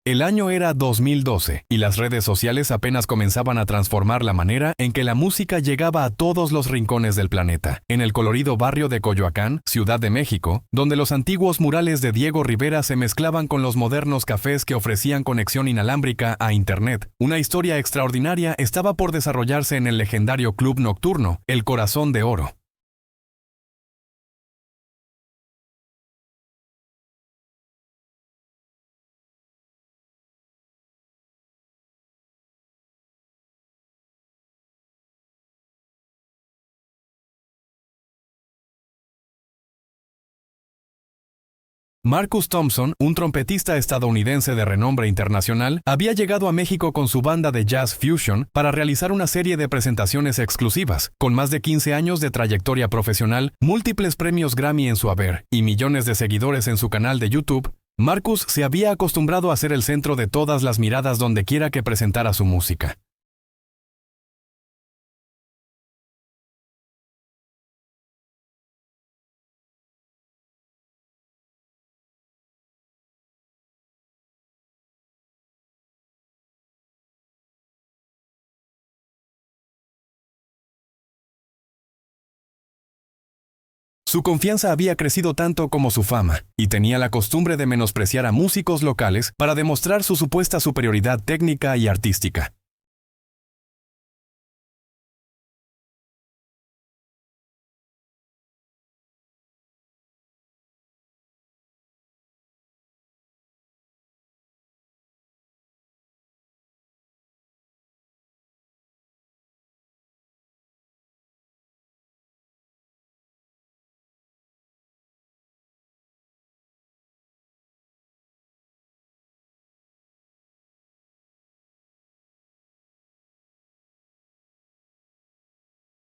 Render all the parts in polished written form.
El año era 2012 y las redes sociales apenas comenzaban a transformar la manera en que la música llegaba a todos los rincones del planeta. En el colorido barrio de Coyoacán, Ciudad de México, donde los antiguos murales de Diego Rivera se mezclaban con los modernos cafés que ofrecían conexión inalámbrica a Internet, una historia extraordinaria estaba por desarrollarse en el legendario club nocturno, El Corazón de Oro. Marcus Thompson, un trompetista estadounidense de renombre internacional, había llegado a México con su banda de jazz fusion para realizar una serie de presentaciones exclusivas. Con más de 15 años de trayectoria profesional, múltiples premios Grammy en su haber y millones de seguidores en su canal de YouTube, Marcus se había acostumbrado a ser el centro de todas las miradas donde quiera que presentara su música. Su confianza había crecido tanto como su fama, y tenía la costumbre de menospreciar a músicos locales para demostrar su supuesta superioridad técnica y artística.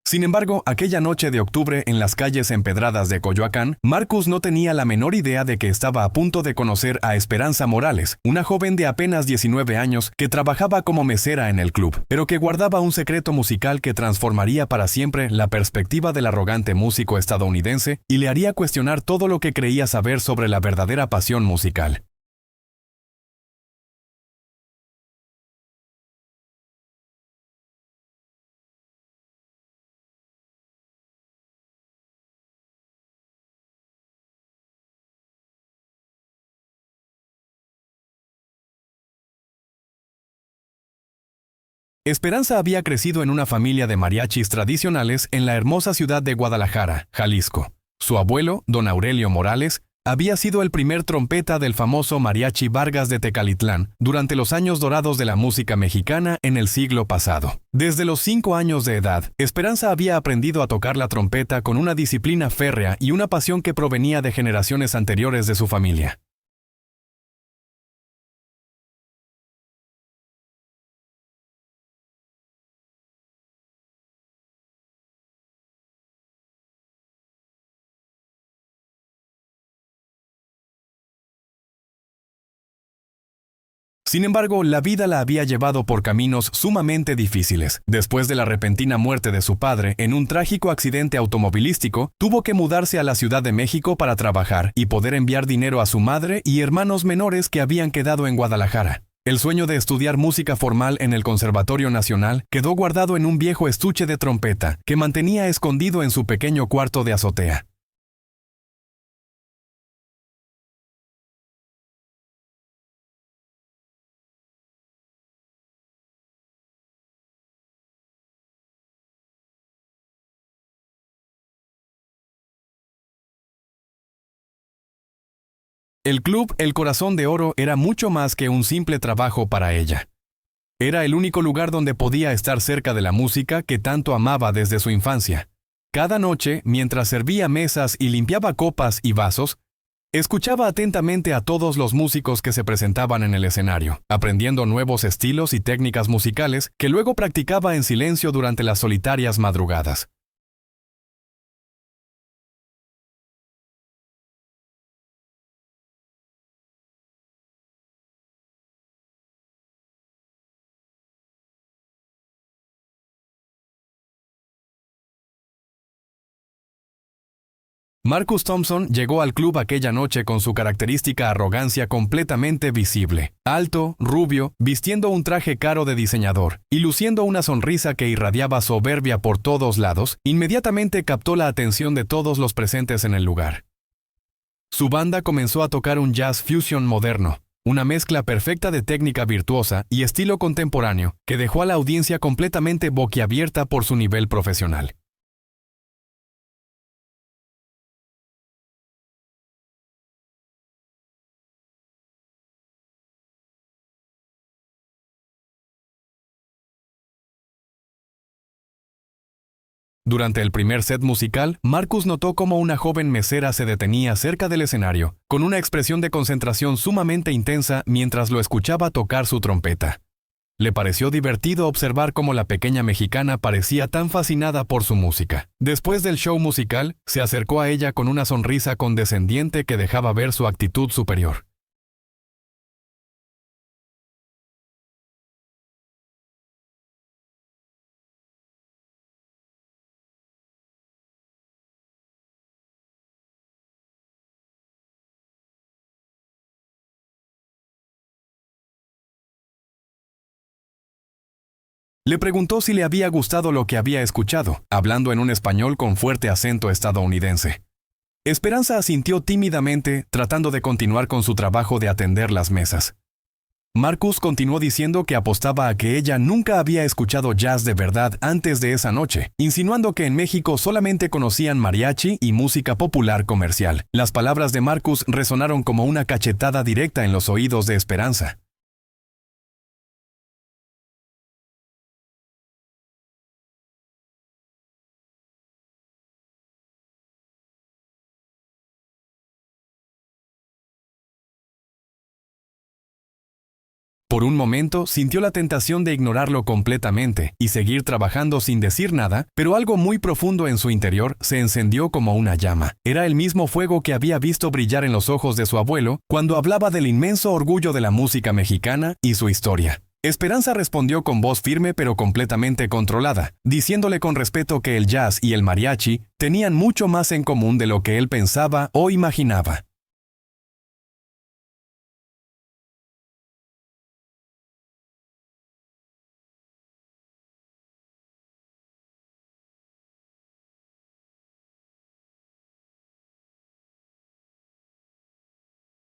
Sin embargo, aquella noche de octubre en las calles empedradas de Coyoacán, Marcus no tenía la menor idea de que estaba a punto de conocer a Esperanza Morales, una joven de apenas 19 años que trabajaba como mesera en el club, pero que guardaba un secreto musical que transformaría para siempre la perspectiva del arrogante músico estadounidense y le haría cuestionar todo lo que creía saber sobre la verdadera pasión musical. Esperanza había crecido en una familia de mariachis tradicionales en la hermosa ciudad de Guadalajara, Jalisco. Su abuelo, don Aurelio Morales, había sido el primer trompeta del famoso mariachi Vargas de Tecalitlán durante los años dorados de la música mexicana en el siglo pasado. Desde los 5 años de edad, Esperanza había aprendido a tocar la trompeta con una disciplina férrea y una pasión que provenía de generaciones anteriores de su familia. Sin embargo, la vida la había llevado por caminos sumamente difíciles. Después de la repentina muerte de su padre en un trágico accidente automovilístico, tuvo que mudarse a la Ciudad de México para trabajar y poder enviar dinero a su madre y hermanos menores que habían quedado en Guadalajara. El sueño de estudiar música formal en el Conservatorio Nacional quedó guardado en un viejo estuche de trompeta que mantenía escondido en su pequeño cuarto de azotea. El club El Corazón de Oro era mucho más que un simple trabajo para ella. Era el único lugar donde podía estar cerca de la música que tanto amaba desde su infancia. Cada noche, mientras servía mesas y limpiaba copas y vasos, escuchaba atentamente a todos los músicos que se presentaban en el escenario, aprendiendo nuevos estilos y técnicas musicales que luego practicaba en silencio durante las solitarias madrugadas. Marcus Thompson llegó al club aquella noche con su característica arrogancia completamente visible. Alto, rubio, vistiendo un traje caro de diseñador y luciendo una sonrisa que irradiaba soberbia por todos lados, inmediatamente captó la atención de todos los presentes en el lugar. Su banda comenzó a tocar un jazz fusion moderno, una mezcla perfecta de técnica virtuosa y estilo contemporáneo que dejó a la audiencia completamente boquiabierta por su nivel profesional. Durante el primer set musical, Marcus notó cómo una joven mesera se detenía cerca del escenario, con una expresión de concentración sumamente intensa mientras lo escuchaba tocar su trompeta. Le pareció divertido observar cómo la pequeña mexicana parecía tan fascinada por su música. Después del show musical, se acercó a ella con una sonrisa condescendiente que dejaba ver su actitud superior. Le preguntó si le había gustado lo que había escuchado, hablando en un español con fuerte acento estadounidense. Esperanza asintió tímidamente, tratando de continuar con su trabajo de atender las mesas. Marcus continuó diciendo que apostaba a que ella nunca había escuchado jazz de verdad antes de esa noche, insinuando que en México solamente conocían mariachi y música popular comercial. Las palabras de Marcus resonaron como una cachetada directa en los oídos de Esperanza. Por un momento sintió la tentación de ignorarlo completamente y seguir trabajando sin decir nada, pero algo muy profundo en su interior se encendió como una llama. Era el mismo fuego que había visto brillar en los ojos de su abuelo cuando hablaba del inmenso orgullo de la música mexicana y su historia. Esperanza respondió con voz firme pero completamente controlada, diciéndole con respeto que el jazz y el mariachi tenían mucho más en común de lo que él pensaba o imaginaba.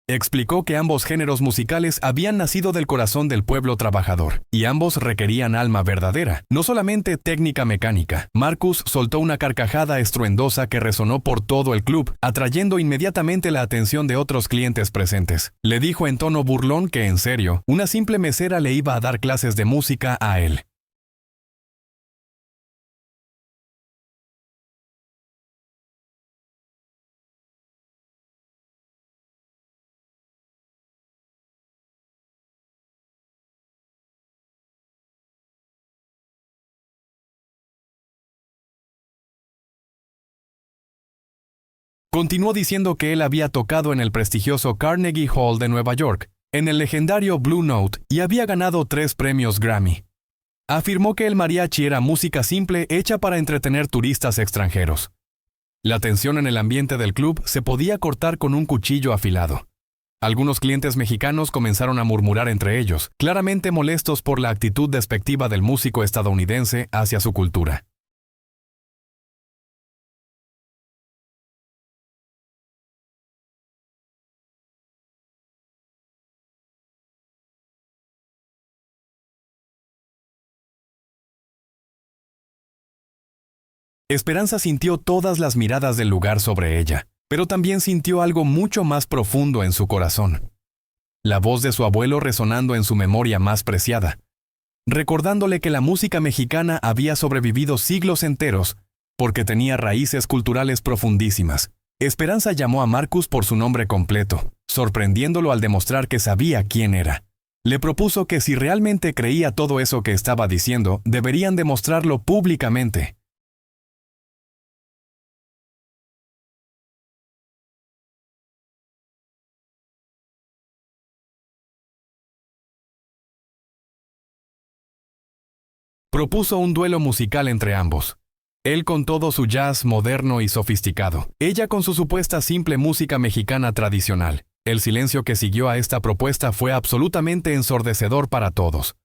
Explicó que ambos géneros musicales habían nacido del corazón del pueblo trabajador, y ambos requerían alma verdadera, no solamente técnica mecánica. Marcus soltó una carcajada estruendosa que resonó por todo el club, atrayendo inmediatamente la atención de otros clientes presentes. Le dijo en tono burlón que, en serio, una simple mesera le iba a dar clases de música a él. Continuó diciendo que él había tocado en el prestigioso Carnegie Hall de Nueva York, en el legendario Blue Note, y había ganado 3 premios Grammy. Afirmó que el mariachi era música simple hecha para entretener turistas extranjeros. La tensión en el ambiente del club se podía cortar con un cuchillo afilado. Algunos clientes mexicanos comenzaron a murmurar entre ellos, claramente molestos por la actitud despectiva del músico estadounidense hacia su cultura. Esperanza sintió todas las miradas del lugar sobre ella, pero también sintió algo mucho más profundo en su corazón. La voz de su abuelo resonando en su memoria más preciada, recordándole que la música mexicana había sobrevivido siglos enteros porque tenía raíces culturales profundísimas. Esperanza llamó a Marcus por su nombre completo, sorprendiéndolo al demostrar que sabía quién era. Le propuso que si realmente creía todo eso que estaba diciendo, deberían demostrarlo públicamente. Propuso un duelo musical entre ambos. Él con todo su jazz moderno y sofisticado. Ella con su supuesta simple música mexicana tradicional. El silencio que siguió a esta propuesta fue absolutamente ensordecedor para todos.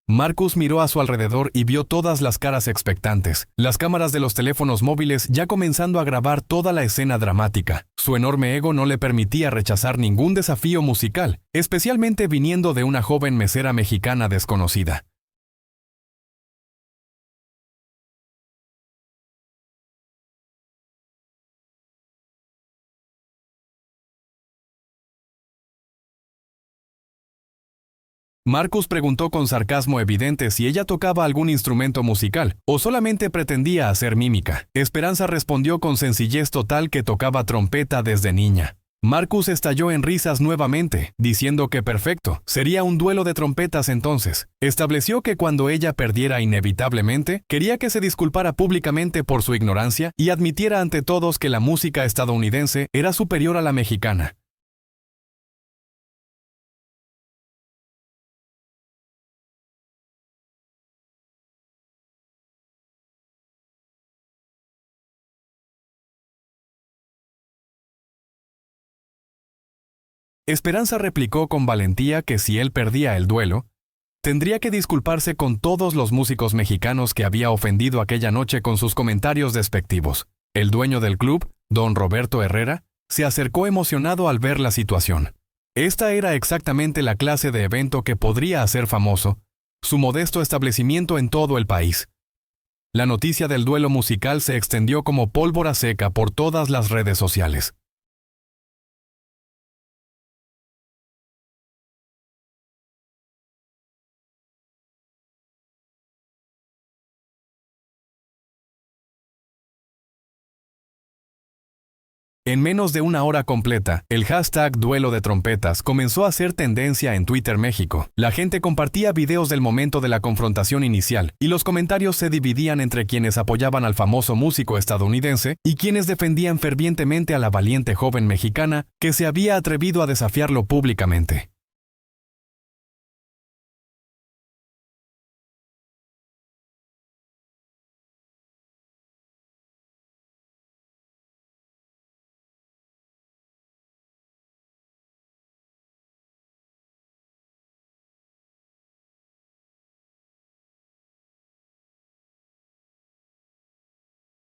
Marcus miró a su alrededor y vio todas las caras expectantes, las cámaras de los teléfonos móviles ya comenzando a grabar toda la escena dramática. Su enorme ego no le permitía rechazar ningún desafío musical, especialmente viniendo de una joven mesera mexicana desconocida. Marcus preguntó con sarcasmo evidente si ella tocaba algún instrumento musical o solamente pretendía hacer mímica. Esperanza respondió con sencillez total que tocaba trompeta desde niña. Marcus estalló en risas nuevamente, diciendo que perfecto, sería un duelo de trompetas entonces. Estableció que cuando ella perdiera inevitablemente, quería que se disculpara públicamente por su ignorancia y admitiera ante todos que la música estadounidense era superior a la mexicana. Esperanza replicó con valentía que si él perdía el duelo, tendría que disculparse con todos los músicos mexicanos que había ofendido aquella noche con sus comentarios despectivos. El dueño del club, don Roberto Herrera, se acercó emocionado al ver la situación. Esta era exactamente la clase de evento que podría hacer famoso su modesto establecimiento en todo el país. La noticia del duelo musical se extendió como pólvora seca por todas las redes sociales. En menos de una hora completa, el hashtag Duelo de Trompetas comenzó a ser tendencia en Twitter México. La gente compartía videos del momento de la confrontación inicial, y los comentarios se dividían entre quienes apoyaban al famoso músico estadounidense y quienes defendían fervientemente a la valiente joven mexicana que se había atrevido a desafiarlo públicamente.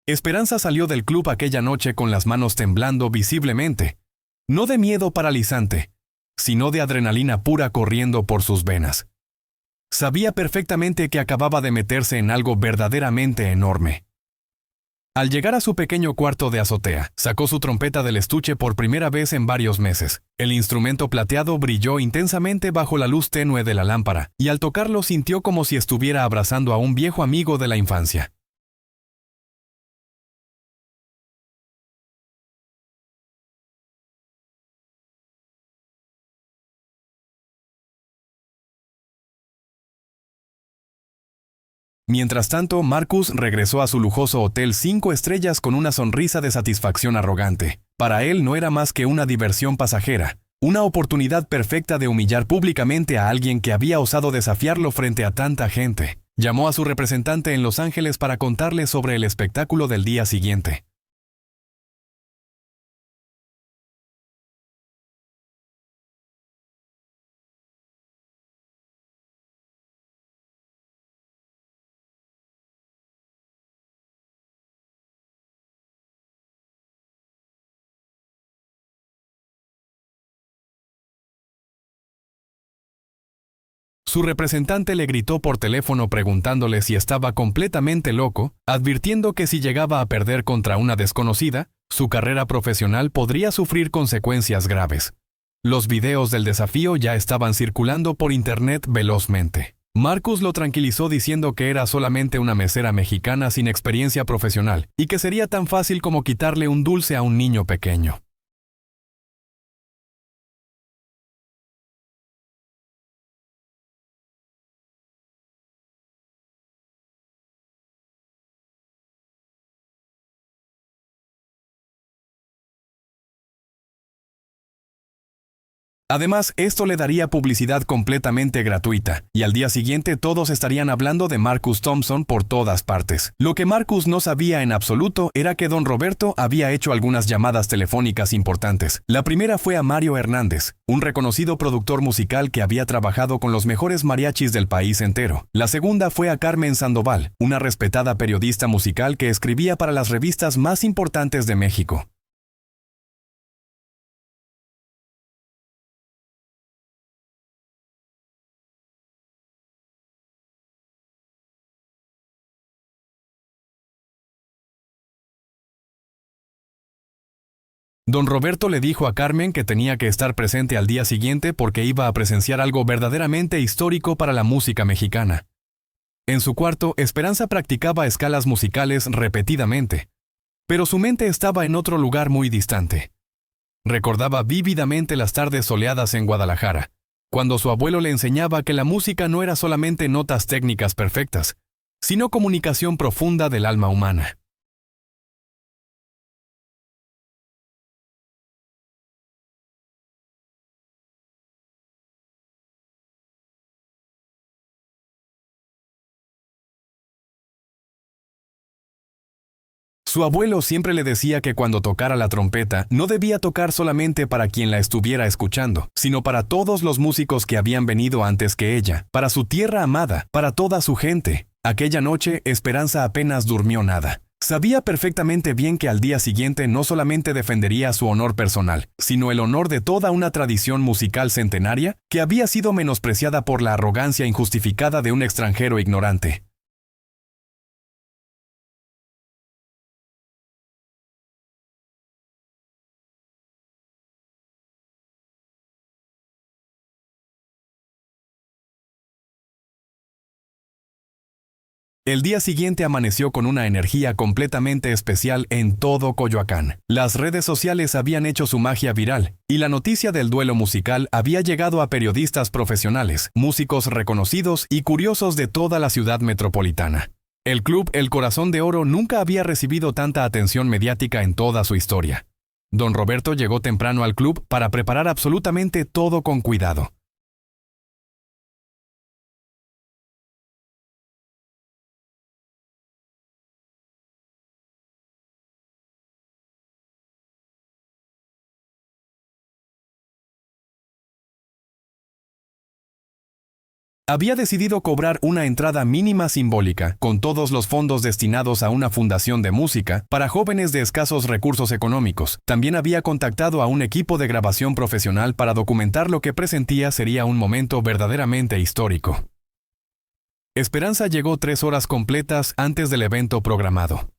Esperanza salió del club aquella noche con las manos temblando visiblemente, no de miedo paralizante, sino de adrenalina pura corriendo por sus venas. Sabía perfectamente que acababa de meterse en algo verdaderamente enorme. Al llegar a su pequeño cuarto de azotea, sacó su trompeta del estuche por primera vez en varios meses. El instrumento plateado brilló intensamente bajo la luz tenue de la lámpara, y al tocarlo sintió como si estuviera abrazando a un viejo amigo de la infancia. Mientras tanto, Marcus regresó a su lujoso hotel 5 estrellas con una sonrisa de satisfacción arrogante. Para él no era más que una diversión pasajera, una oportunidad perfecta de humillar públicamente a alguien que había osado desafiarlo frente a tanta gente. Llamó a su representante en Los Ángeles para contarle sobre el espectáculo del día siguiente. Su representante le gritó por teléfono preguntándole si estaba completamente loco, advirtiendo que si llegaba a perder contra una desconocida, su carrera profesional podría sufrir consecuencias graves. Los videos del desafío ya estaban circulando por internet velozmente. Marcus lo tranquilizó diciendo que era solamente una mesera mexicana sin experiencia profesional y que sería tan fácil como quitarle un dulce a un niño pequeño. Además, esto le daría publicidad completamente gratuita, y al día siguiente todos estarían hablando de Marcus Thompson por todas partes. Lo que Marcus no sabía en absoluto era que don Roberto había hecho algunas llamadas telefónicas importantes. La primera fue a Mario Hernández, un reconocido productor musical que había trabajado con los mejores mariachis del país entero. La segunda fue a Carmen Sandoval, una respetada periodista musical que escribía para las revistas más importantes de México. Don Roberto le dijo a Carmen que tenía que estar presente al día siguiente porque iba a presenciar algo verdaderamente histórico para la música mexicana. En su cuarto, Esperanza practicaba escalas musicales repetidamente, pero su mente estaba en otro lugar muy distante. Recordaba vívidamente las tardes soleadas en Guadalajara, cuando su abuelo le enseñaba que la música no era solamente notas técnicas perfectas, sino comunicación profunda del alma humana. Su abuelo siempre le decía que cuando tocara la trompeta no debía tocar solamente para quien la estuviera escuchando, sino para todos los músicos que habían venido antes que ella, para su tierra amada, para toda su gente. Aquella noche, Esperanza apenas durmió nada. Sabía perfectamente bien que al día siguiente no solamente defendería su honor personal, sino el honor de toda una tradición musical centenaria que había sido menospreciada por la arrogancia injustificada de un extranjero ignorante. El día siguiente amaneció con una energía completamente especial en todo Coyoacán. Las redes sociales habían hecho su magia viral, y la noticia del duelo musical había llegado a periodistas profesionales, músicos reconocidos y curiosos de toda la ciudad metropolitana. El club El Corazón de Oro nunca había recibido tanta atención mediática en toda su historia. Don Roberto llegó temprano al club para preparar absolutamente todo con cuidado. Había decidido cobrar una entrada mínima simbólica, con todos los fondos destinados a una fundación de música para jóvenes de escasos recursos económicos. También había contactado a un equipo de grabación profesional para documentar lo que presentía sería un momento verdaderamente histórico. Esperanza llegó 3 horas completas antes del evento programado.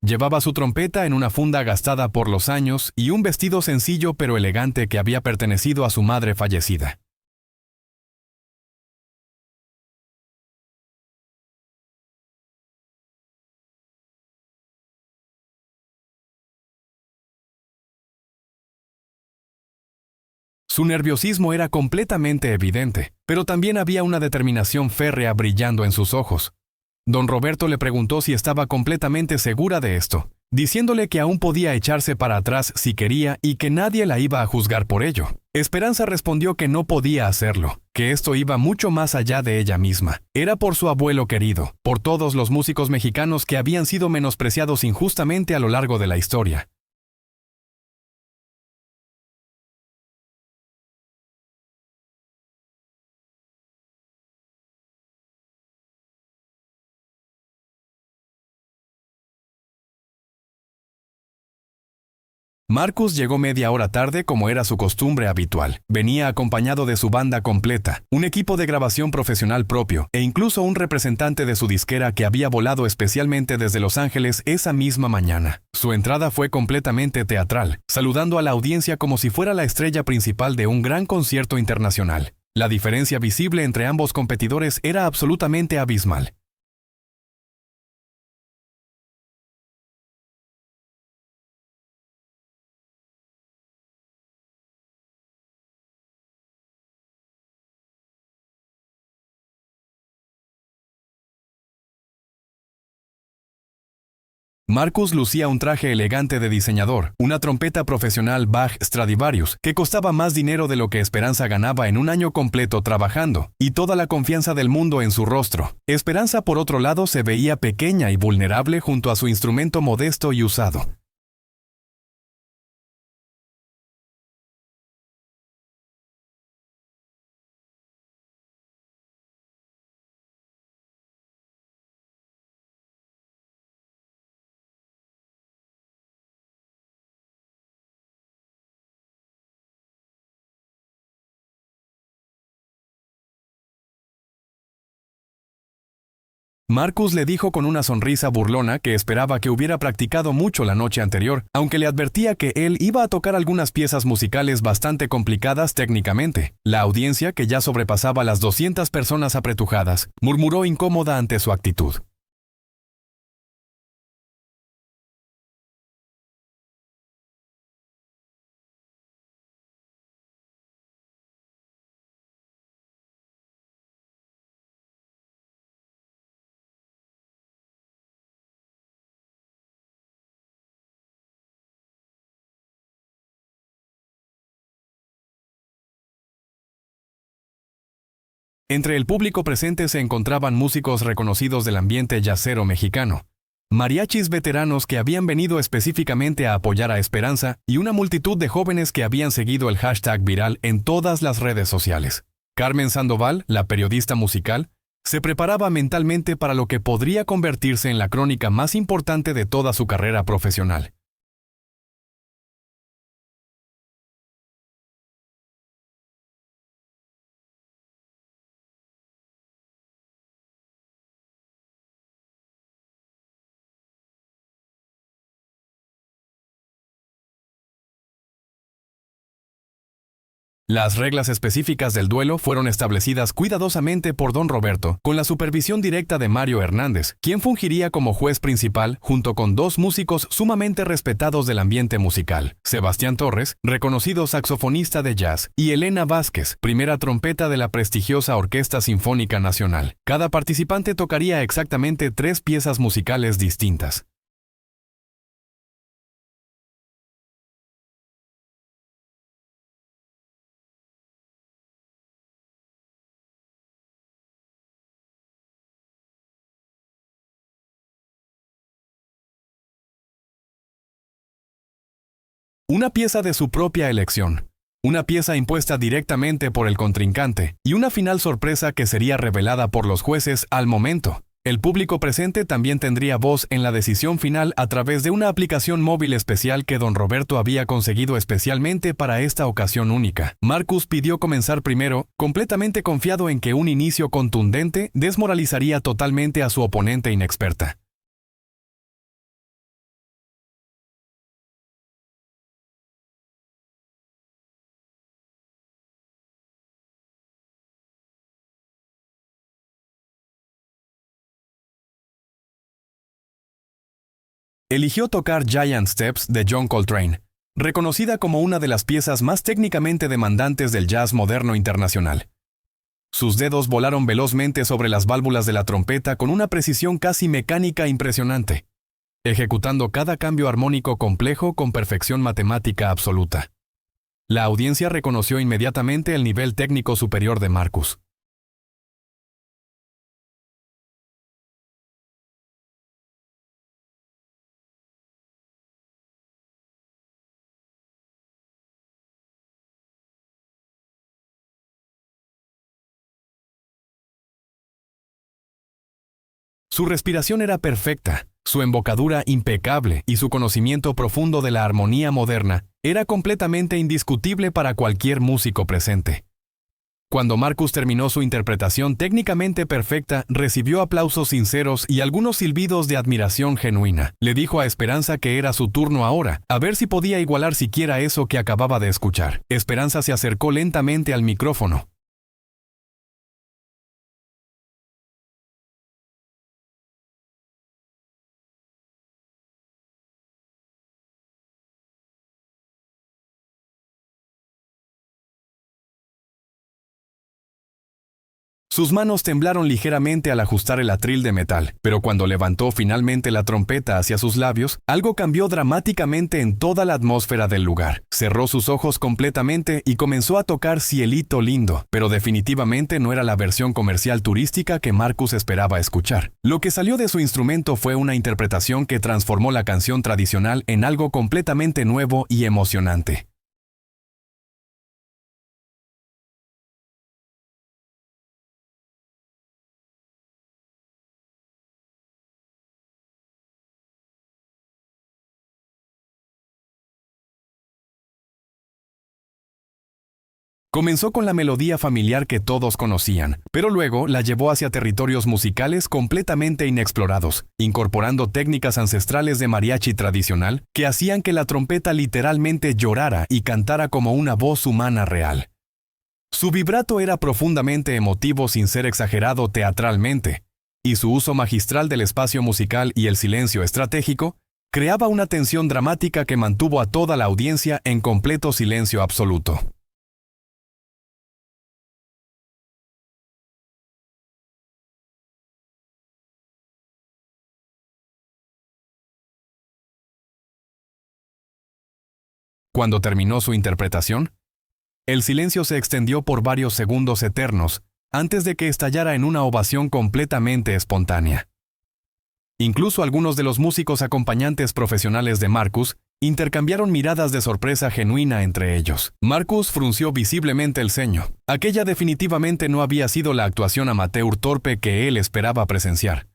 Llevaba su trompeta en una funda gastada por los años y un vestido sencillo pero elegante que había pertenecido a su madre fallecida. Su nerviosismo era completamente evidente, pero también había una determinación férrea brillando en sus ojos. Don Roberto le preguntó si estaba completamente segura de esto, diciéndole que aún podía echarse para atrás si quería y que nadie la iba a juzgar por ello. Esperanza respondió que no podía hacerlo, que esto iba mucho más allá de ella misma. Era por su abuelo querido, por todos los músicos mexicanos que habían sido menospreciados injustamente a lo largo de la historia. Marcus llegó media hora tarde como era su costumbre habitual. Venía acompañado de su banda completa, un equipo de grabación profesional propio e incluso un representante de su disquera que había volado especialmente desde Los Ángeles esa misma mañana. Su entrada fue completamente teatral, saludando a la audiencia como si fuera la estrella principal de un gran concierto internacional. La diferencia visible entre ambos competidores era absolutamente abismal. Marcus lucía un traje elegante de diseñador, una trompeta profesional Bach Stradivarius, que costaba más dinero de lo que Esperanza ganaba en un año completo trabajando, y toda la confianza del mundo en su rostro. Esperanza, por otro lado, se veía pequeña y vulnerable junto a su instrumento modesto y usado. Marcus le dijo con una sonrisa burlona que esperaba que hubiera practicado mucho la noche anterior, aunque le advertía que él iba a tocar algunas piezas musicales bastante complicadas técnicamente. La audiencia, que ya sobrepasaba las 200 personas apretujadas, murmuró incómoda ante su actitud. Entre el público presente se encontraban músicos reconocidos del ambiente jazzero mexicano, mariachis veteranos que habían venido específicamente a apoyar a Esperanza y una multitud de jóvenes que habían seguido el hashtag viral en todas las redes sociales. Carmen Sandoval, la periodista musical, se preparaba mentalmente para lo que podría convertirse en la crónica más importante de toda su carrera profesional. Las reglas específicas del duelo fueron establecidas cuidadosamente por don Roberto, con la supervisión directa de Mario Hernández, quien fungiría como juez principal junto con dos músicos sumamente respetados del ambiente musical: Sebastián Torres, reconocido saxofonista de jazz, y Elena Vázquez, primera trompeta de la prestigiosa Orquesta Sinfónica Nacional. Cada participante tocaría exactamente 3 piezas musicales distintas. Una pieza de su propia elección, una pieza impuesta directamente por el contrincante, y una final sorpresa que sería revelada por los jueces al momento. El público presente también tendría voz en la decisión final a través de una aplicación móvil especial que don Roberto había conseguido especialmente para esta ocasión única. Marcus pidió comenzar primero, completamente confiado en que un inicio contundente desmoralizaría totalmente a su oponente inexperta. Eligió tocar Giant Steps de John Coltrane, reconocida como una de las piezas más técnicamente demandantes del jazz moderno internacional. Sus dedos volaron velozmente sobre las válvulas de la trompeta con una precisión casi mecánica impresionante, ejecutando cada cambio armónico complejo con perfección matemática absoluta. La audiencia reconoció inmediatamente el nivel técnico superior de Marcus. Su respiración era perfecta, su embocadura impecable y su conocimiento profundo de la armonía moderna era completamente indiscutible para cualquier músico presente. Cuando Marcus terminó su interpretación técnicamente perfecta, recibió aplausos sinceros y algunos silbidos de admiración genuina. Le dijo a Esperanza que era su turno ahora, a ver si podía igualar siquiera eso que acababa de escuchar. Esperanza se acercó lentamente al micrófono. Sus manos temblaron ligeramente al ajustar el atril de metal, pero cuando levantó finalmente la trompeta hacia sus labios, algo cambió dramáticamente en toda la atmósfera del lugar. Cerró sus ojos completamente y comenzó a tocar Cielito Lindo, pero definitivamente no era la versión comercial turística que Marcus esperaba escuchar. Lo que salió de su instrumento fue una interpretación que transformó la canción tradicional en algo completamente nuevo y emocionante. Comenzó con la melodía familiar que todos conocían, pero luego la llevó hacia territorios musicales completamente inexplorados, incorporando técnicas ancestrales de mariachi tradicional que hacían que la trompeta literalmente llorara y cantara como una voz humana real. Su vibrato era profundamente emotivo sin ser exagerado teatralmente, y su uso magistral del espacio musical y el silencio estratégico creaba una tensión dramática que mantuvo a toda la audiencia en completo silencio absoluto. Cuando terminó su interpretación, el silencio se extendió por varios segundos eternos, antes de que estallara en una ovación completamente espontánea. Incluso algunos de los músicos acompañantes profesionales de Marcus intercambiaron miradas de sorpresa genuina entre ellos. Marcus frunció visiblemente el ceño. Aquella definitivamente no había sido la actuación amateur torpe que él esperaba presenciar.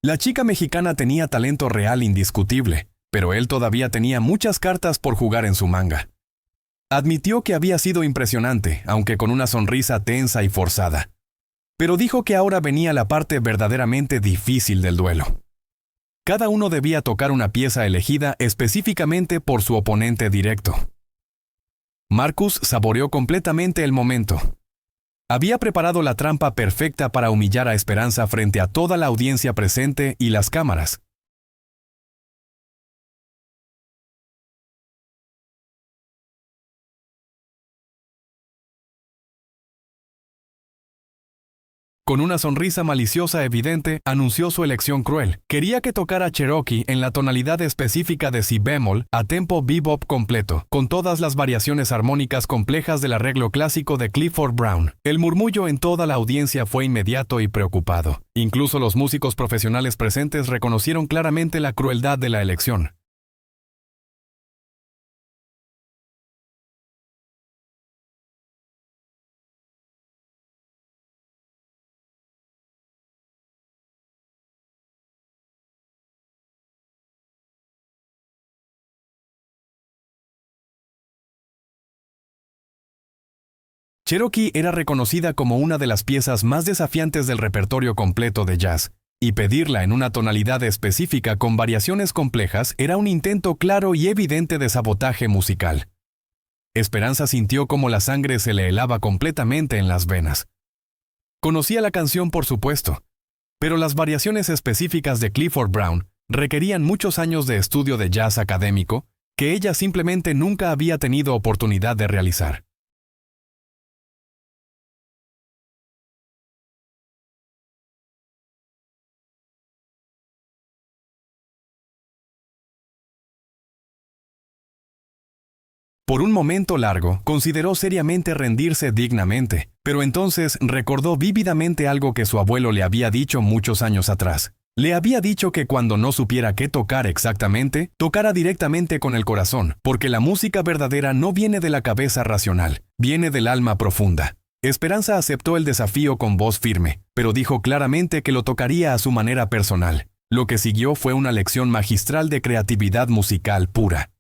La chica mexicana tenía talento real indiscutible, pero él todavía tenía muchas cartas por jugar en su manga. Admitió que había sido impresionante, aunque con una sonrisa tensa y forzada. Pero dijo que ahora venía la parte verdaderamente difícil del duelo. Cada uno debía tocar una pieza elegida específicamente por su oponente directo. Marcus saboreó completamente el momento. Había preparado la trampa perfecta para humillar a Esperanza frente a toda la audiencia presente y las cámaras. Con una sonrisa maliciosa evidente, anunció su elección cruel. Quería que tocara Cherokee en la tonalidad específica de si bemol a tempo bebop completo, con todas las variaciones armónicas complejas del arreglo clásico de Clifford Brown. El murmullo en toda la audiencia fue inmediato y preocupado. Incluso los músicos profesionales presentes reconocieron claramente la crueldad de la elección. Cherokee era reconocida como una de las piezas más desafiantes del repertorio completo de jazz, y pedirla en una tonalidad específica con variaciones complejas era un intento claro y evidente de sabotaje musical. Esperanza sintió como la sangre se le helaba completamente en las venas. Conocía la canción, por supuesto, pero las variaciones específicas de Clifford Brown requerían muchos años de estudio de jazz académico que ella simplemente nunca había tenido oportunidad de realizar. Por un momento largo, consideró seriamente rendirse dignamente, pero entonces recordó vívidamente algo que su abuelo le había dicho muchos años atrás. Le había dicho que cuando no supiera qué tocar exactamente, tocara directamente con el corazón, porque la música verdadera no viene de la cabeza racional, viene del alma profunda. Esperanza aceptó el desafío con voz firme, pero dijo claramente que lo tocaría a su manera personal. Lo que siguió fue una lección magistral de creatividad musical pura.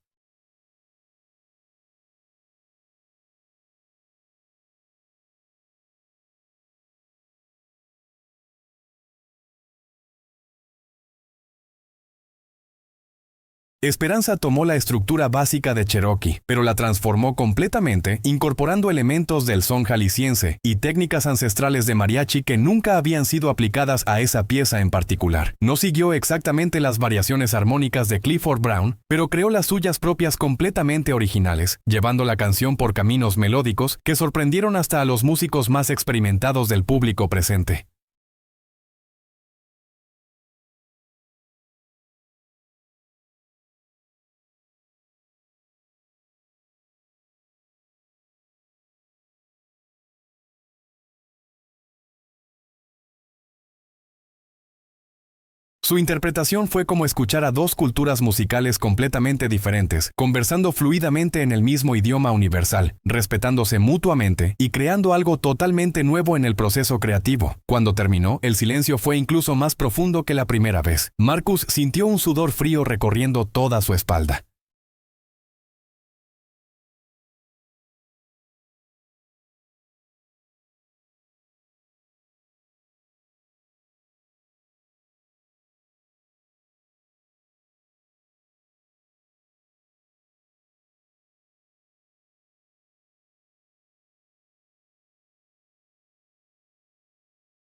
Esperanza tomó la estructura básica de Cherokee, pero la transformó completamente, incorporando elementos del son jalisciense y técnicas ancestrales de mariachi que nunca habían sido aplicadas a esa pieza en particular. No siguió exactamente las variaciones armónicas de Clifford Brown, pero creó las suyas propias completamente originales, llevando la canción por caminos melódicos que sorprendieron hasta a los músicos más experimentados del público presente. Su interpretación fue como escuchar a dos culturas musicales completamente diferentes, conversando fluidamente en el mismo idioma universal, respetándose mutuamente y creando algo totalmente nuevo en el proceso creativo. Cuando terminó, el silencio fue incluso más profundo que la primera vez. Marcus sintió un sudor frío recorriendo toda su espalda.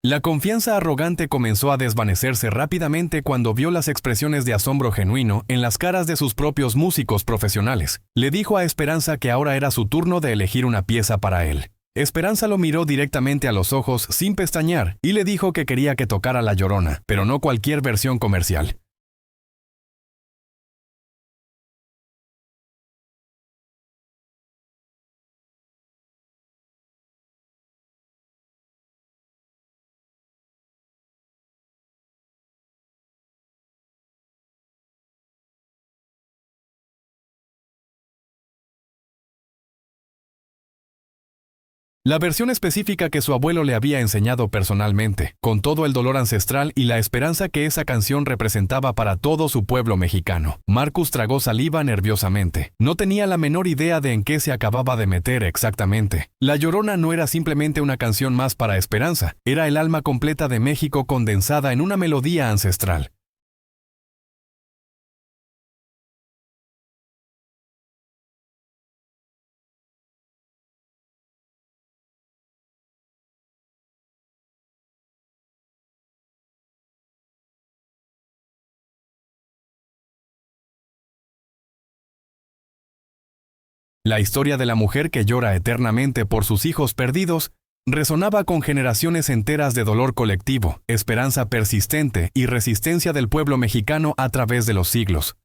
La confianza arrogante comenzó a desvanecerse rápidamente cuando vio las expresiones de asombro genuino en las caras de sus propios músicos profesionales. Le dijo a Esperanza que ahora era su turno de elegir una pieza para él. Esperanza lo miró directamente a los ojos sin pestañear y le dijo que quería que tocara La Llorona, pero no cualquier versión comercial. La versión específica que su abuelo le había enseñado personalmente, con todo el dolor ancestral y la esperanza que esa canción representaba para todo su pueblo mexicano. Marcus tragó saliva nerviosamente. No tenía la menor idea de en qué se acababa de meter exactamente. La Llorona no era simplemente una canción más para Esperanza, era el alma completa de México condensada en una melodía ancestral. La historia de la mujer que llora eternamente por sus hijos perdidos resonaba con generaciones enteras de dolor colectivo, esperanza persistente y resistencia del pueblo mexicano a través de los siglos.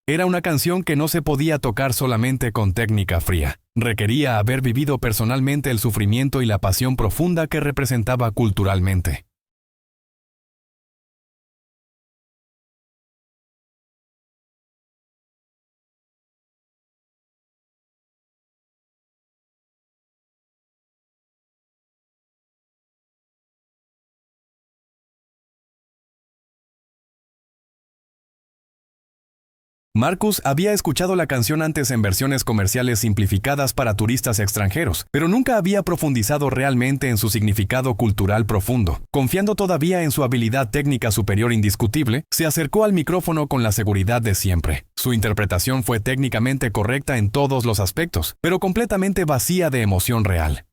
Era una canción que no se podía tocar solamente con técnica fría. Requería haber vivido personalmente el sufrimiento y la pasión profunda que representaba culturalmente. Marcus había escuchado la canción antes en versiones comerciales simplificadas para turistas extranjeros, pero nunca había profundizado realmente en su significado cultural profundo. Confiando todavía en su habilidad técnica superior indiscutible, se acercó al micrófono con la seguridad de siempre. Su interpretación fue técnicamente correcta en todos los aspectos, pero completamente vacía de emoción real.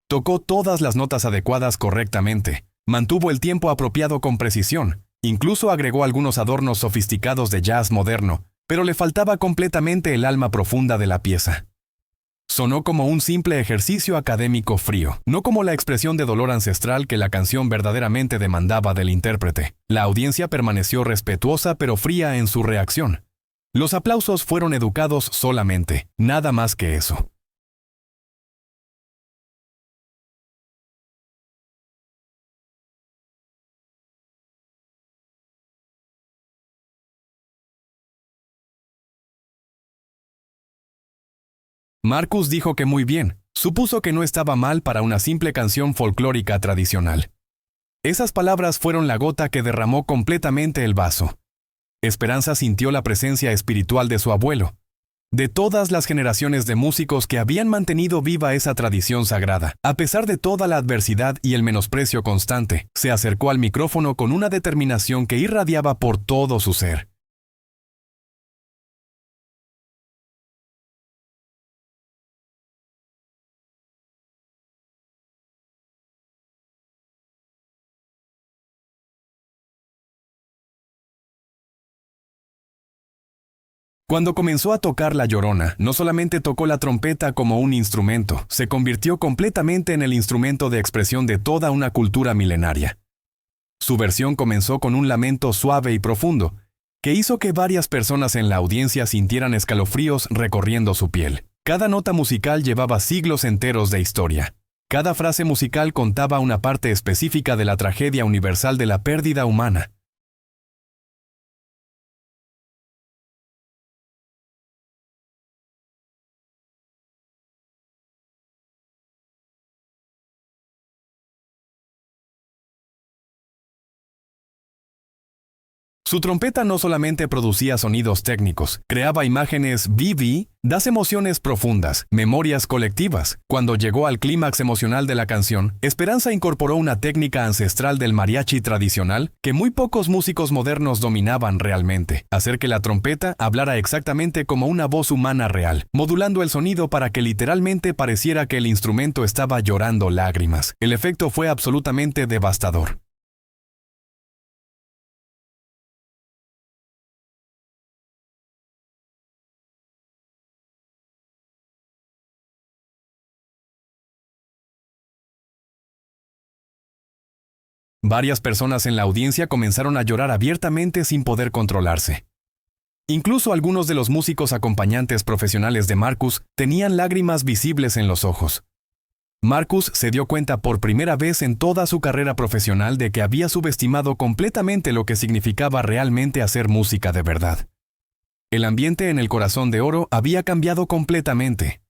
Tocó todas las notas adecuadas correctamente, mantuvo el tiempo apropiado con precisión, incluso agregó algunos adornos sofisticados de jazz moderno, pero le faltaba completamente el alma profunda de la pieza. Sonó como un simple ejercicio académico frío, no como la expresión de dolor ancestral que la canción verdaderamente demandaba del intérprete. La audiencia permaneció respetuosa pero fría en su reacción. Los aplausos fueron educados solamente, nada más que eso. Marcus dijo que muy bien, supuso que no estaba mal para una simple canción folclórica tradicional. Esas palabras fueron la gota que derramó completamente el vaso. Esperanza sintió la presencia espiritual de su abuelo, de todas las generaciones de músicos que habían mantenido viva esa tradición sagrada. A pesar de toda la adversidad y el menosprecio constante, se acercó al micrófono con una determinación que irradiaba por todo su ser. Cuando comenzó a tocar La Llorona, no solamente tocó la trompeta como un instrumento, se convirtió completamente en el instrumento de expresión de toda una cultura milenaria. Su versión comenzó con un lamento suave y profundo, que hizo que varias personas en la audiencia sintieran escalofríos recorriendo su piel. Cada nota musical llevaba siglos enteros de historia. Cada frase musical contaba una parte específica de la tragedia universal de la pérdida humana. Su trompeta no solamente producía sonidos técnicos, creaba imágenes das emociones profundas, memorias colectivas. Cuando llegó al clímax emocional de la canción, Esperanza incorporó una técnica ancestral del mariachi tradicional que muy pocos músicos modernos dominaban realmente: hacer que la trompeta hablara exactamente como una voz humana real, modulando el sonido para que literalmente pareciera que el instrumento estaba llorando lágrimas. El efecto fue absolutamente devastador. Varias personas en la audiencia comenzaron a llorar abiertamente sin poder controlarse. Incluso algunos de los músicos acompañantes profesionales de Marcus tenían lágrimas visibles en los ojos. Marcus se dio cuenta por primera vez en toda su carrera profesional de que había subestimado completamente lo que significaba realmente hacer música de verdad. El ambiente en el Corazón de Oro había cambiado completamente.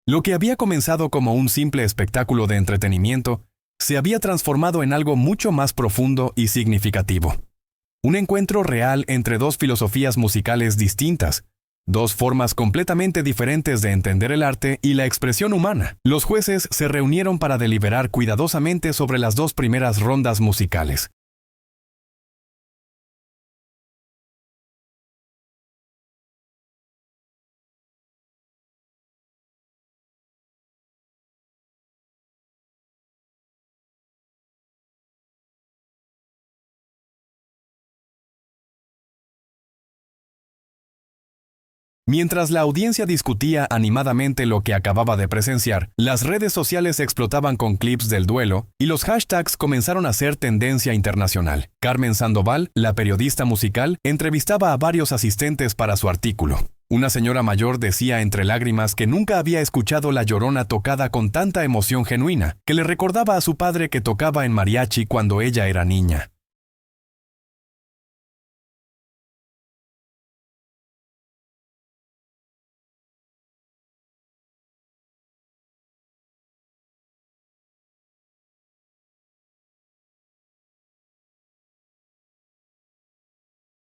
Lo que había comenzado como un simple espectáculo de entretenimiento se había transformado en algo mucho más profundo y significativo. Un encuentro real entre dos filosofías musicales distintas, dos formas completamente diferentes de entender el arte y la expresión humana. Los jueces se reunieron para deliberar cuidadosamente sobre las dos primeras rondas musicales. Mientras la audiencia discutía animadamente lo que acababa de presenciar, las redes sociales explotaban con clips del duelo y los hashtags comenzaron a ser tendencia internacional. Carmen Sandoval, la periodista musical, entrevistaba a varios asistentes para su artículo. Una señora mayor decía entre lágrimas que nunca había escuchado La Llorona tocada con tanta emoción genuina, que le recordaba a su padre que tocaba en mariachi cuando ella era niña.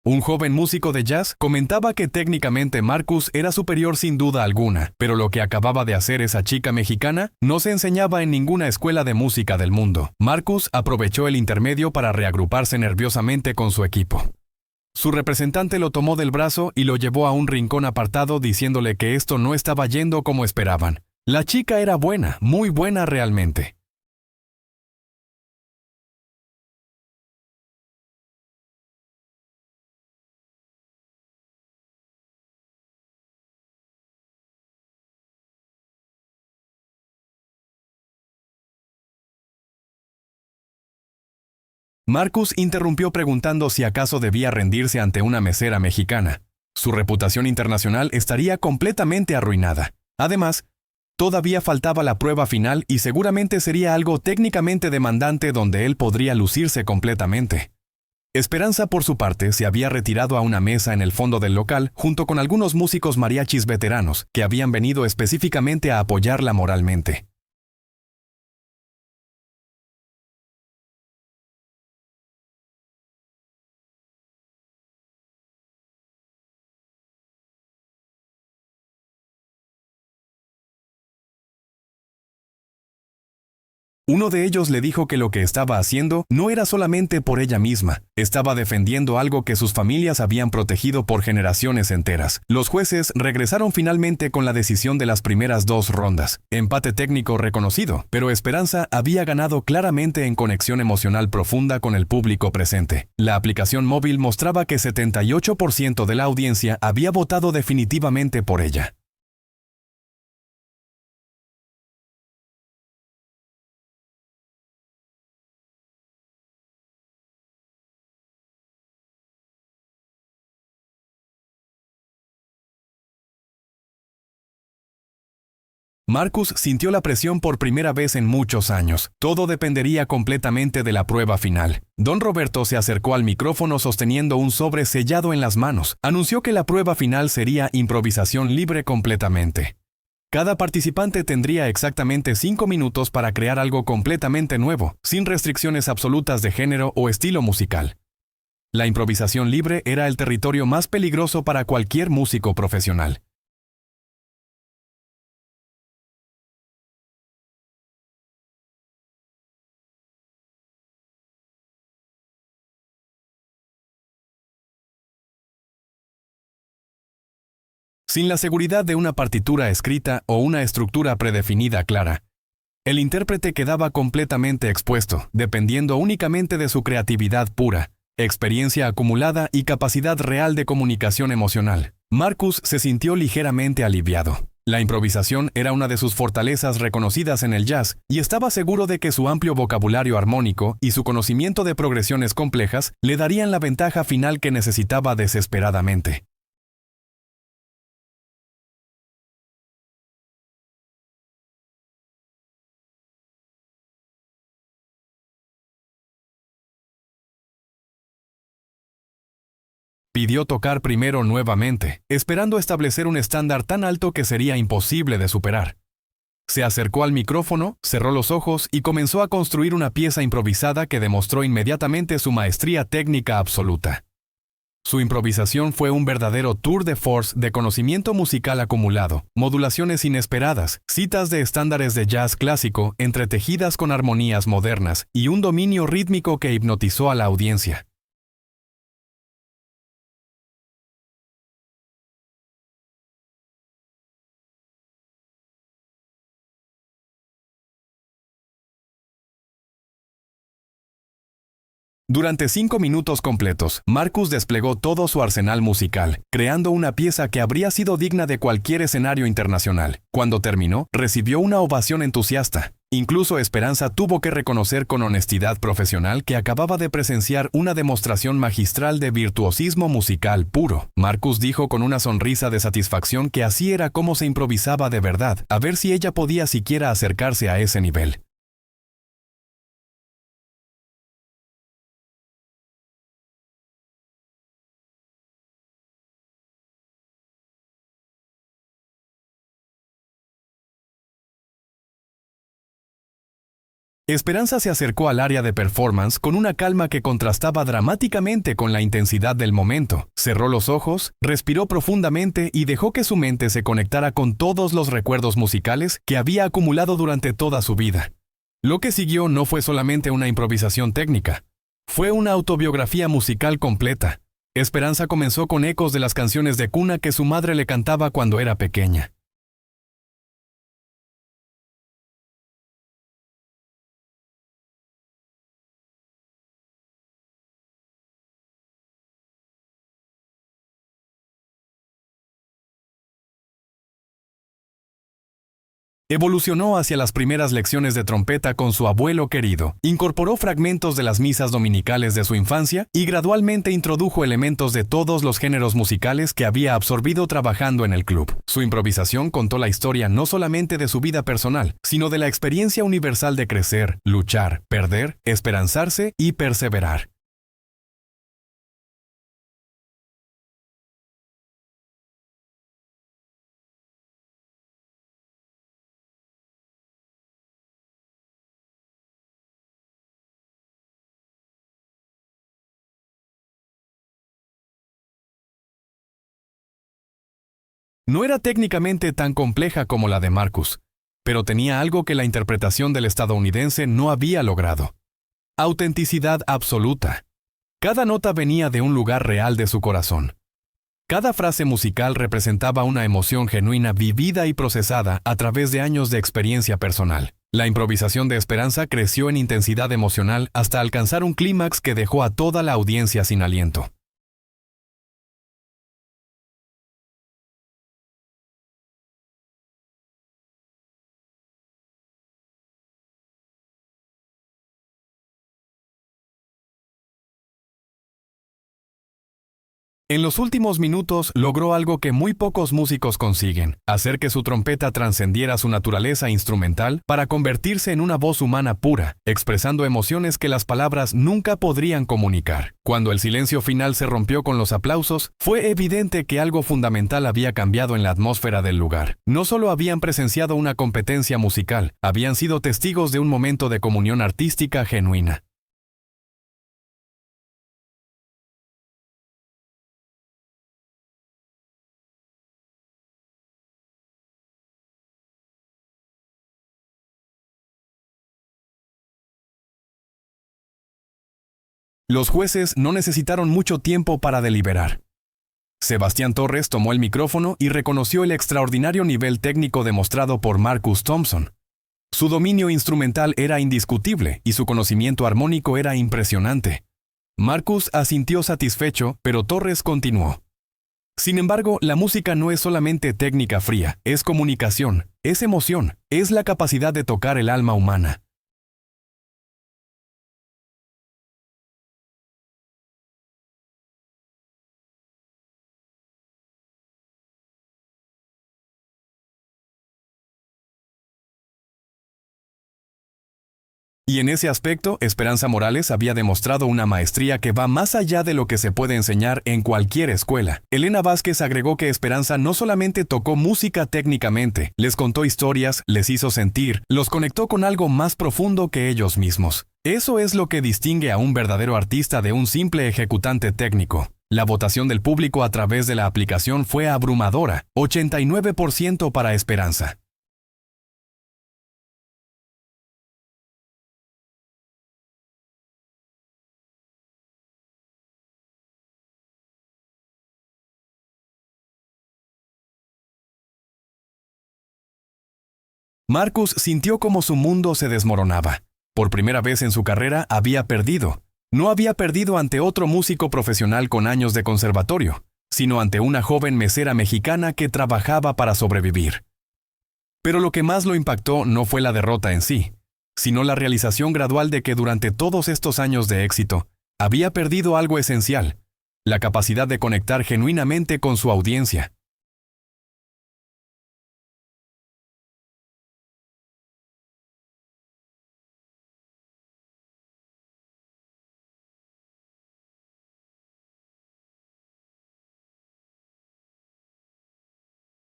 Un joven músico de jazz comentaba que técnicamente Marcus era superior sin duda alguna, pero lo que acababa de hacer esa chica mexicana no se enseñaba en ninguna escuela de música del mundo. Marcus aprovechó el intermedio para reagruparse nerviosamente con su equipo. Su representante lo tomó del brazo y lo llevó a un rincón apartado diciéndole que esto no estaba yendo como esperaban. La chica era buena, muy buena realmente. Marcus interrumpió preguntando si acaso debía rendirse ante una mesera mexicana. Su reputación internacional estaría completamente arruinada. Además, todavía faltaba la prueba final y seguramente sería algo técnicamente demandante donde él podría lucirse completamente. Esperanza, por su parte, se había retirado a una mesa en el fondo del local junto con algunos músicos mariachis veteranos que habían venido específicamente a apoyarla moralmente. Uno de ellos le dijo que lo que estaba haciendo no era solamente por ella misma, estaba defendiendo algo que sus familias habían protegido por generaciones enteras. Los jueces regresaron finalmente con la decisión de las primeras 2 rondas, empate técnico reconocido, pero Esperanza había ganado claramente en conexión emocional profunda con el público presente. La aplicación móvil mostraba que 78% de la audiencia había votado definitivamente por ella. Marcus sintió la presión por primera vez en muchos años. Todo dependería completamente de la prueba final. Don Roberto se acercó al micrófono sosteniendo un sobre sellado en las manos. Anunció que la prueba final sería improvisación libre completamente. Cada participante tendría exactamente 5 minutos para crear algo completamente nuevo, sin restricciones absolutas de género o estilo musical. La improvisación libre era el territorio más peligroso para cualquier músico profesional. Sin la seguridad de una partitura escrita o una estructura predefinida clara, el intérprete quedaba completamente expuesto, dependiendo únicamente de su creatividad pura, experiencia acumulada y capacidad real de comunicación emocional. Marcus se sintió ligeramente aliviado. La improvisación era una de sus fortalezas reconocidas en el jazz y estaba seguro de que su amplio vocabulario armónico y su conocimiento de progresiones complejas le darían la ventaja final que necesitaba desesperadamente. Pidió tocar primero nuevamente, esperando establecer un estándar tan alto que sería imposible de superar. Se acercó al micrófono, cerró los ojos y comenzó a construir una pieza improvisada que demostró inmediatamente su maestría técnica absoluta. Su improvisación fue un verdadero tour de force de conocimiento musical acumulado, modulaciones inesperadas, citas de estándares de jazz clásico entretejidas con armonías modernas y un dominio rítmico que hipnotizó a la audiencia. Durante 5 minutos completos, Marcus desplegó todo su arsenal musical, creando una pieza que habría sido digna de cualquier escenario internacional. Cuando terminó, recibió una ovación entusiasta. Incluso Esperanza tuvo que reconocer con honestidad profesional que acababa de presenciar una demostración magistral de virtuosismo musical puro. Marcus dijo con una sonrisa de satisfacción que así era como se improvisaba de verdad, a ver si ella podía siquiera acercarse a ese nivel. Esperanza se acercó al área de performance con una calma que contrastaba dramáticamente con la intensidad del momento. Cerró los ojos, respiró profundamente y dejó que su mente se conectara con todos los recuerdos musicales que había acumulado durante toda su vida. Lo que siguió no fue solamente una improvisación técnica, fue una autobiografía musical completa. Esperanza comenzó con ecos de las canciones de cuna que su madre le cantaba cuando era pequeña. Evolucionó hacia las primeras lecciones de trompeta con su abuelo querido, incorporó fragmentos de las misas dominicales de su infancia y gradualmente introdujo elementos de todos los géneros musicales que había absorbido trabajando en el club. Su improvisación contó la historia no solamente de su vida personal, sino de la experiencia universal de crecer, luchar, perder, esperanzarse y perseverar. No era técnicamente tan compleja como la de Marcus, pero tenía algo que la interpretación del estadounidense no había logrado: autenticidad absoluta. Cada nota venía de un lugar real de su corazón. Cada frase musical representaba una emoción genuina vivida y procesada a través de años de experiencia personal. La improvisación de Esperanza creció en intensidad emocional hasta alcanzar un clímax que dejó a toda la audiencia sin aliento. En los últimos minutos logró algo que muy pocos músicos consiguen: hacer que su trompeta trascendiera su naturaleza instrumental para convertirse en una voz humana pura, expresando emociones que las palabras nunca podrían comunicar. Cuando el silencio final se rompió con los aplausos, fue evidente que algo fundamental había cambiado en la atmósfera del lugar. No solo habían presenciado una competencia musical, habían sido testigos de un momento de comunión artística genuina. Los jueces no necesitaron mucho tiempo para deliberar. Sebastián Torres tomó el micrófono y reconoció el extraordinario nivel técnico demostrado por Marcus Thompson. Su dominio instrumental era indiscutible y su conocimiento armónico era impresionante. Marcus asintió satisfecho, pero Torres continuó: sin embargo, la música no es solamente técnica fría, es comunicación, es emoción, es la capacidad de tocar el alma humana. Y en ese aspecto, Esperanza Morales había demostrado una maestría que va más allá de lo que se puede enseñar en cualquier escuela. Elena Vázquez agregó que Esperanza no solamente tocó música técnicamente, les contó historias, les hizo sentir, los conectó con algo más profundo que ellos mismos. Eso es lo que distingue a un verdadero artista de un simple ejecutante técnico. La votación del público a través de la aplicación fue abrumadora: 89% para Esperanza. Marcus sintió como su mundo se desmoronaba. Por primera vez en su carrera había perdido. No había perdido ante otro músico profesional con años de conservatorio, sino ante una joven mesera mexicana que trabajaba para sobrevivir. Pero lo que más lo impactó no fue la derrota en sí, sino la realización gradual de que durante todos estos años de éxito, había perdido algo esencial: la capacidad de conectar genuinamente con su audiencia.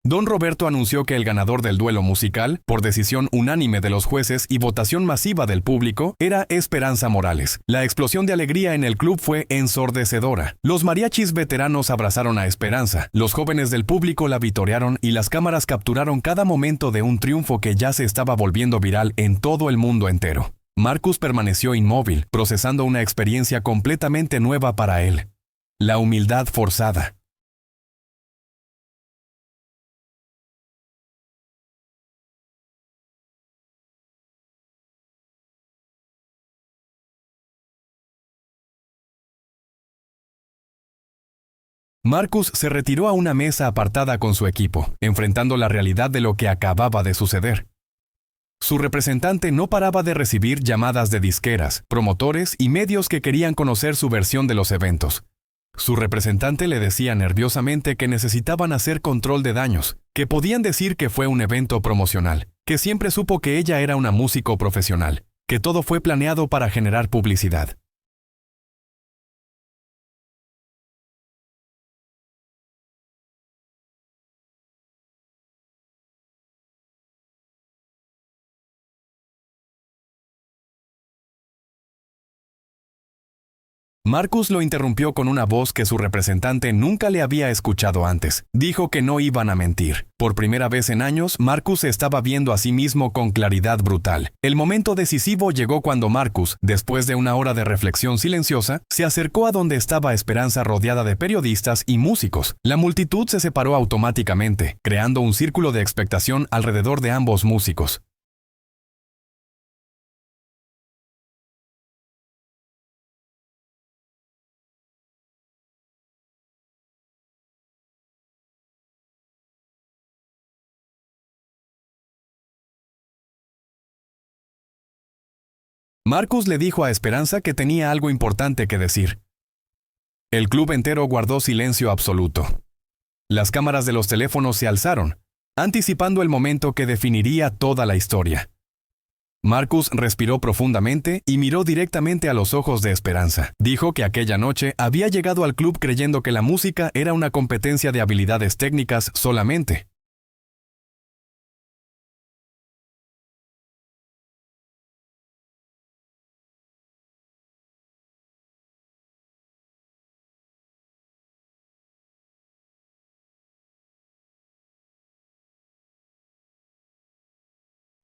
Don Roberto anunció que el ganador del duelo musical, por decisión unánime de los jueces y votación masiva del público, era Esperanza Morales. La explosión de alegría en el club fue ensordecedora. Los mariachis veteranos abrazaron a Esperanza, los jóvenes del público la vitorearon y las cámaras capturaron cada momento de un triunfo que ya se estaba volviendo viral en todo el mundo entero. Marcus permaneció inmóvil, procesando una experiencia completamente nueva para él: la humildad forzada. Marcus se retiró a una mesa apartada con su equipo, enfrentando la realidad de lo que acababa de suceder. Su representante no paraba de recibir llamadas de disqueras, promotores y medios que querían conocer su versión de los eventos. Su representante le decía nerviosamente que necesitaban hacer control de daños, que podían decir que fue un evento promocional, que siempre supo que ella era una músico profesional, que todo fue planeado para generar publicidad. Marcus lo interrumpió con una voz que su representante nunca le había escuchado antes. Dijo que no iban a mentir. Por primera vez en años, Marcus se estaba viendo a sí mismo con claridad brutal. El momento decisivo llegó cuando Marcus, después de una hora de reflexión silenciosa, se acercó a donde estaba Esperanza rodeada de periodistas y músicos. La multitud se separó automáticamente, creando un círculo de expectación alrededor de ambos músicos. Marcus le dijo a Esperanza que tenía algo importante que decir. El club entero guardó silencio absoluto. Las cámaras de los teléfonos se alzaron, anticipando el momento que definiría toda la historia. Marcus respiró profundamente y miró directamente a los ojos de Esperanza. Dijo que aquella noche había llegado al club creyendo que la música era una competencia de habilidades técnicas solamente.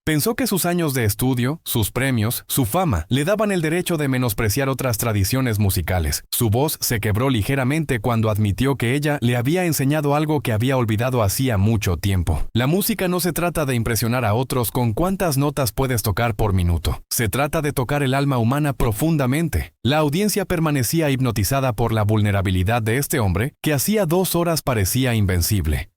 Pensó que sus años de estudio, sus premios, su fama, le daban el derecho de menospreciar otras tradiciones musicales. Su voz se quebró ligeramente cuando admitió que ella le había enseñado algo que había olvidado hacía mucho tiempo. La música no se trata de impresionar a otros con cuántas notas puedes tocar por minuto. Se trata de tocar el alma humana profundamente. La audiencia permanecía hipnotizada por la vulnerabilidad de este hombre, que hacía 2 horas parecía invencible.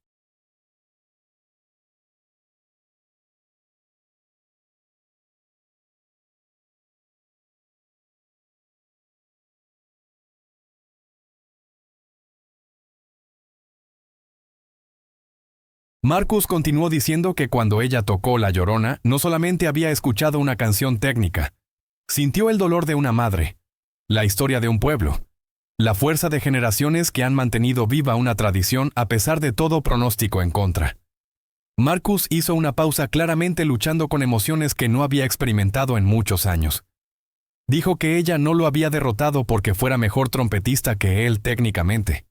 Marcus continuó diciendo que cuando ella tocó La Llorona, no solamente había escuchado una canción técnica, sintió el dolor de una madre, la historia de un pueblo, la fuerza de generaciones que han mantenido viva una tradición a pesar de todo pronóstico en contra. Marcus hizo una pausa claramente luchando con emociones que no había experimentado en muchos años. Dijo que ella no lo había derrotado porque fuera mejor trompetista que él técnicamente.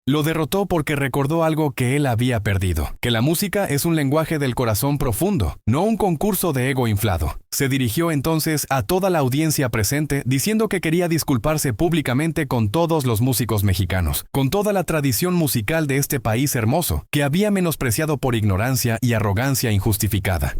Lo derrotó porque recordó algo que él había perdido, que la música es un lenguaje del corazón profundo, no un concurso de ego inflado. Se dirigió entonces a toda la audiencia presente diciendo que quería disculparse públicamente con todos los músicos mexicanos, con toda la tradición musical de este país hermoso, que había menospreciado por ignorancia y arrogancia injustificada.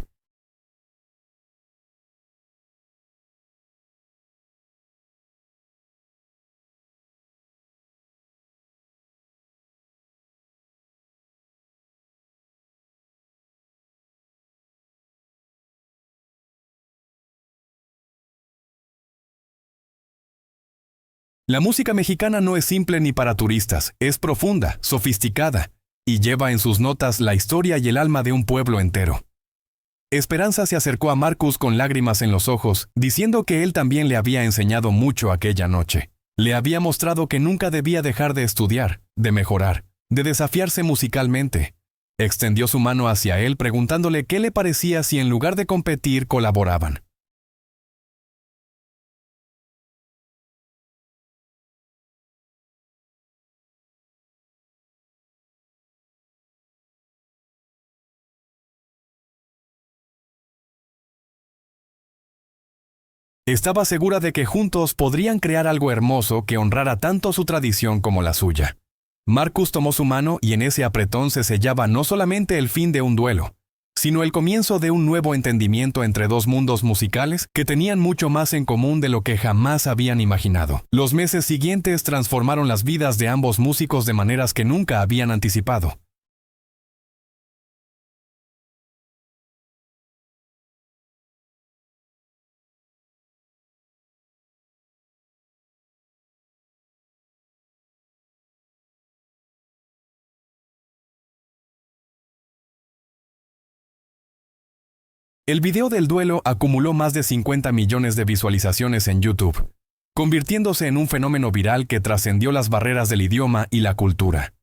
La música mexicana no es simple ni para turistas, es profunda, sofisticada, y lleva en sus notas la historia y el alma de un pueblo entero. Esperanza se acercó a Marcus con lágrimas en los ojos, diciendo que él también le había enseñado mucho aquella noche. Le había mostrado que nunca debía dejar de estudiar, de mejorar, de desafiarse musicalmente. Extendió su mano hacia él preguntándole qué le parecía si en lugar de competir colaboraban. Estaba segura de que juntos podrían crear algo hermoso que honrara tanto su tradición como la suya. Marcus tomó su mano y en ese apretón se sellaba no solamente el fin de un duelo, sino el comienzo de un nuevo entendimiento entre dos mundos musicales que tenían mucho más en común de lo que jamás habían imaginado. Los meses siguientes transformaron las vidas de ambos músicos de maneras que nunca habían anticipado. El video del duelo acumuló más de 50 millones de visualizaciones en YouTube, convirtiéndose en un fenómeno viral que trascendió las barreras del idioma y la cultura.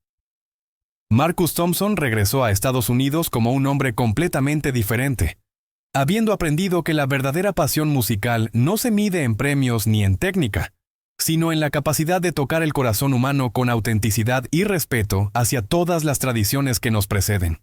Marcus Thompson regresó a Estados Unidos como un hombre completamente diferente, habiendo aprendido que la verdadera pasión musical no se mide en premios ni en técnica, sino en la capacidad de tocar el corazón humano con autenticidad y respeto hacia todas las tradiciones que nos preceden.